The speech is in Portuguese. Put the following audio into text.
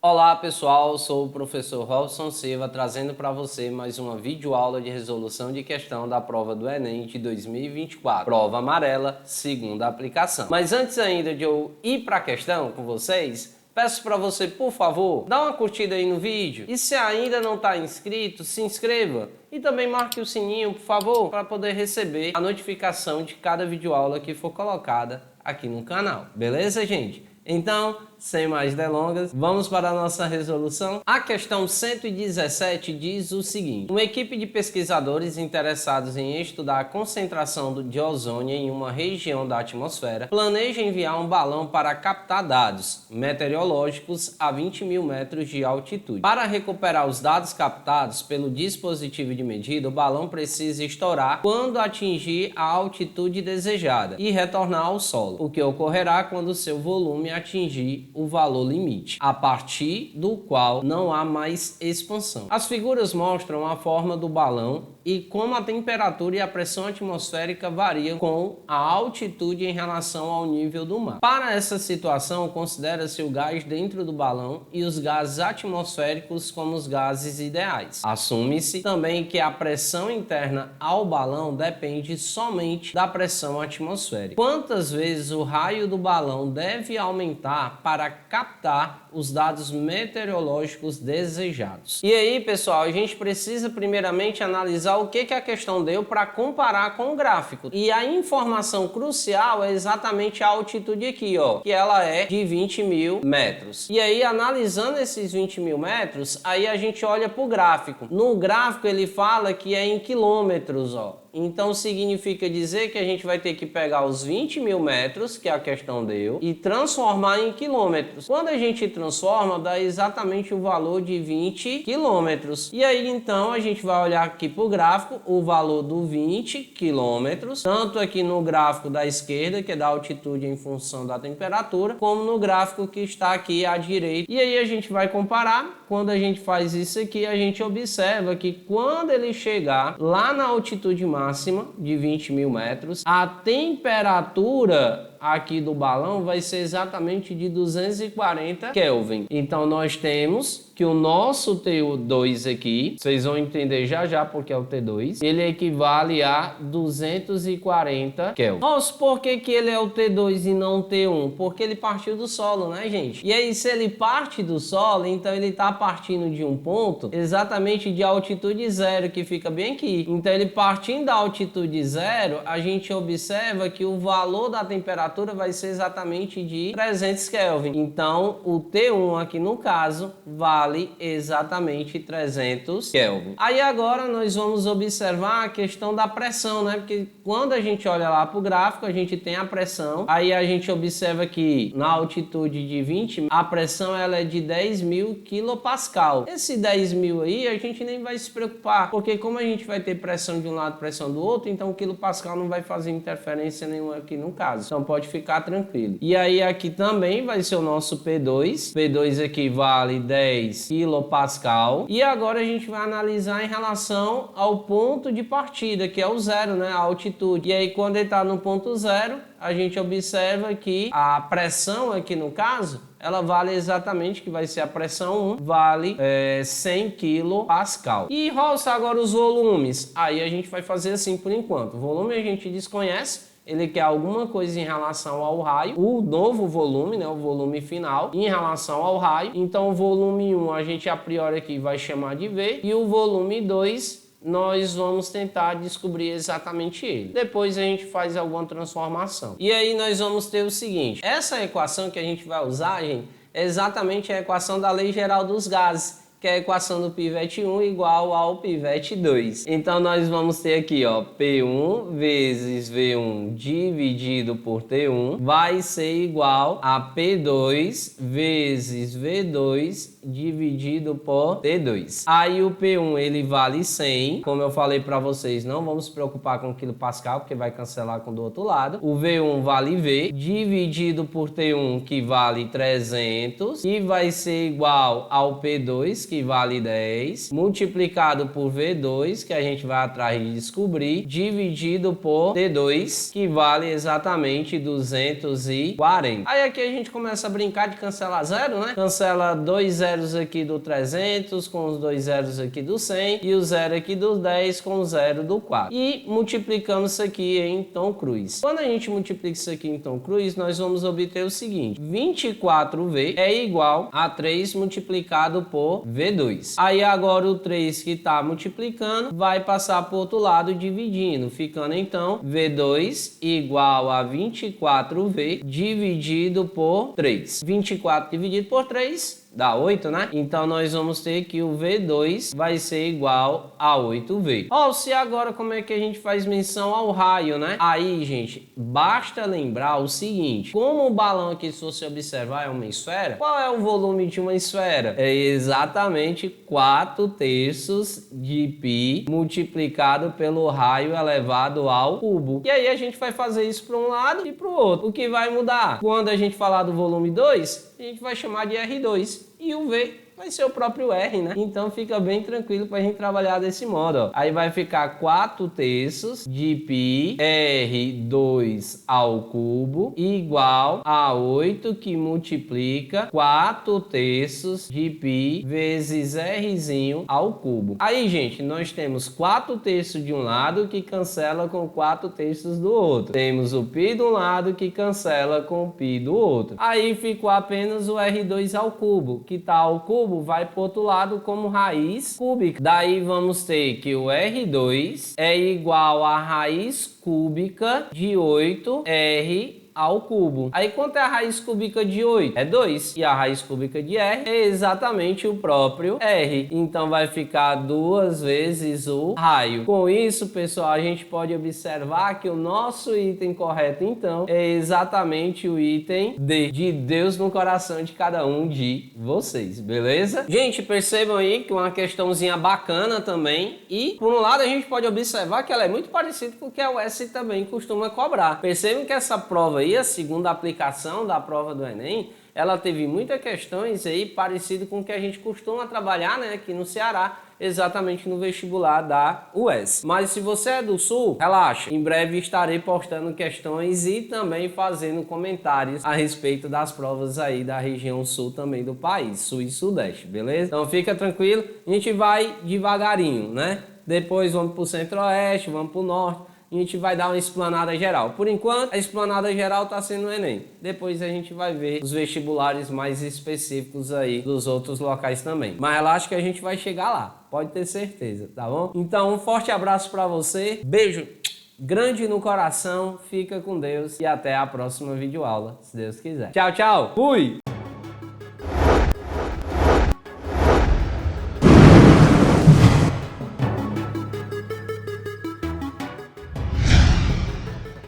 Olá pessoal, sou o professor Robson Silva trazendo para você mais uma videoaula de resolução de questão da prova do Enem de 2024, prova amarela, segunda aplicação. Mas antes ainda de eu ir para a questão com vocês, peço para você, por favor, dá uma curtida aí no vídeo e se ainda não está inscrito, se inscreva e também marque o sininho, por favor, para poder receber a notificação de cada videoaula que for colocada aqui no canal. Beleza, gente? Então, sem mais delongas, vamos para a nossa resolução. A questão 117 diz o seguinte: uma equipe de pesquisadores interessados em estudar a concentração de ozônio em uma região da atmosfera planeja enviar um balão para captar dados meteorológicos a 20 mil metros de altitude. Para recuperar os dados captados pelo dispositivo de medida, o balão precisa estourar quando atingir a altitude desejada e retornar ao solo, o que ocorrerá quando seu volume atingir o valor limite, a partir do qual não há mais expansão. As figuras mostram a forma do balão e como a temperatura e a pressão atmosférica variam com a altitude em relação ao nível do mar. Para essa situação, considera-se o gás dentro do balão e os gases atmosféricos como os gases ideais. Assume-se também que a pressão interna ao balão depende somente da pressão atmosférica. Quantas vezes o raio do balão deve aumentar para captar os dados meteorológicos desejados? E aí, pessoal, a gente precisa primeiramente analisar o que a questão deu para comparar com o gráfico. E a informação crucial é exatamente a altitude aqui, ó, que ela é de 20 mil metros. E aí, analisando esses 20 mil metros, aí a gente olha para o gráfico. No gráfico ele fala que é em quilômetros, ó. Então significa dizer que a gente vai ter que pegar os 20 mil metros, que a questão deu, e transformar em quilômetros. Quando a gente transforma, dá exatamente o valor de 20 quilômetros. E aí então a gente vai olhar aqui para o gráfico, o valor do 20 quilômetros, tanto aqui no gráfico da esquerda, que é da altitude em função da temperatura, como no gráfico que está aqui à direita. E aí a gente vai comparar. Quando a gente faz isso aqui, a gente observa que quando ele chegar lá na altitude máxima de 20 mil metros, a temperatura aqui do balão vai ser exatamente de 240 Kelvin. Então nós temos que o nosso T2 aqui, vocês vão entender já porque é o T2, ele equivale a 240 Kelvin. Nossa, por que ele é o T2 e não o T1? Porque ele partiu do solo, né, gente? E aí, se ele parte do solo, então ele está partindo de um ponto exatamente de altitude zero, que fica bem aqui. Então ele partindo da altitude zero, a gente observa que o valor da temperatura vai ser exatamente de 300 Kelvin. Então o T1 aqui no caso vale exatamente 300 Kelvin. Aí agora nós vamos observar a questão da pressão, né? Porque quando a gente olha lá para o gráfico, a gente tem a pressão. Aí a gente observa que na altitude de 20, a pressão ela é de 10 mil quilopascal. Esse 10 mil aí a gente nem vai se preocupar, porque como a gente vai ter pressão de um lado, pressão do outro, então o quilopascal não vai fazer interferência nenhuma aqui no caso. Então pode ficar tranquilo. E aí aqui também vai ser o nosso P2. P2 aqui vale 10 quilopascal. E agora a gente vai analisar em relação ao ponto de partida, que é o zero, né? A altitude. E aí quando ele está no ponto zero, a gente observa que a pressão aqui no caso, ela vale exatamente, que vai ser a pressão 1, vale 100 quilopascal. E roça agora os volumes. Aí a gente vai fazer assim por enquanto. O volume a gente desconhece. Ele quer alguma coisa em relação ao raio, o novo volume, né, o volume final, em relação ao raio. Então o volume 1 a gente a priori aqui vai chamar de V, e o volume 2 nós vamos tentar descobrir exatamente ele. Depois a gente faz alguma transformação. E aí nós vamos ter o seguinte: essa equação que a gente vai usar, gente, é exatamente a equação da lei geral dos gases, que é a equação do pivete 1 igual ao pivete 2. Então nós vamos ter aqui, ó, P1 vezes V1 dividido por T1 vai ser igual a P2 vezes V2 dividido por T2. Aí o P1 ele vale 100, como eu falei para vocês, não vamos se preocupar com quilopascal, porque vai cancelar com do outro lado. O V1 vale V, dividido por T1, que vale 300, e vai ser igual ao P2, que vale 10, multiplicado por V2, que a gente vai atrás de descobrir, dividido por T2, que vale exatamente 240. Aí aqui a gente começa a brincar de cancelar zero, né? Cancela 2 zeros aqui do 300 com os 2 zeros aqui do 100 e o zero aqui do 10 com o zero do 4. E multiplicamos isso aqui em tom cruz. Quando a gente multiplica isso aqui em tom cruz, nós vamos obter o seguinte: 24V é igual a 3 multiplicado por V2. Aí agora o 3 que está multiplicando vai passar para o outro lado dividindo, ficando então V2 igual a 24V dividido por 3. 24 dividido por 3 dá 8, né? Então nós vamos ter que o V2 vai ser igual a 8V. Ó, se agora como é que a gente faz menção ao raio, né? Aí, gente, basta lembrar o seguinte: como o balão aqui, se você observar, é uma esfera, qual é o volume de uma esfera? É exatamente 4/3 de π multiplicado pelo raio elevado ao cubo. E aí a gente vai fazer isso para um lado e para o outro. O que vai mudar? Quando a gente falar do volume 2, a gente vai chamar de R2. E o V vai ser o próprio R, né? Então fica bem tranquilo para a gente trabalhar desse modo, ó. Aí vai ficar 4/3 de π R2 ao cubo igual a 8 que multiplica 4/3 de π vezes Rzinho ao cubo. Aí, gente, nós temos 4/3 de um lado que cancela com 4/3 do outro. Temos o π de um lado que cancela com o π do outro. Aí ficou apenas o R2 ao cubo, que tá ao cubo vai para o outro lado como raiz cúbica. Daí vamos ter que o R2 é igual a raiz cúbica de 8R ao cubo. Aí quanto é a raiz cúbica de 8? É 2. E a raiz cúbica de R é exatamente o próprio R. Então vai ficar 2 vezes o raio. Com isso, pessoal, a gente pode observar que o nosso item correto, então, é exatamente o item D, de Deus no coração de cada um de vocês, beleza? Gente, percebam aí que uma questãozinha bacana também. E, por um lado, a gente pode observar que ela é muito parecida com o que a UES também costuma cobrar. Percebam que essa prova aí, a segunda aplicação da prova do Enem, ela teve muitas questões aí parecidas com o que a gente costuma trabalhar, né, aqui no Ceará, exatamente no vestibular da UES. Mas se você é do Sul, relaxa, em breve estarei postando questões e também fazendo comentários a respeito das provas aí da região Sul também do país, Sul e Sudeste, beleza? Então fica tranquilo, a gente vai devagarinho, né? Depois vamos para o Centro-Oeste, vamos para o Norte. A gente vai dar uma explanada geral. Por enquanto, a explanada geral está sendo o Enem. Depois a gente vai ver os vestibulares mais específicos aí dos outros locais também. Mas relaxa que a gente vai chegar lá. Pode ter certeza, tá bom? Então, um forte abraço para você. Beijo grande no coração. Fica com Deus. E até a próxima videoaula, se Deus quiser. Tchau, tchau. Fui!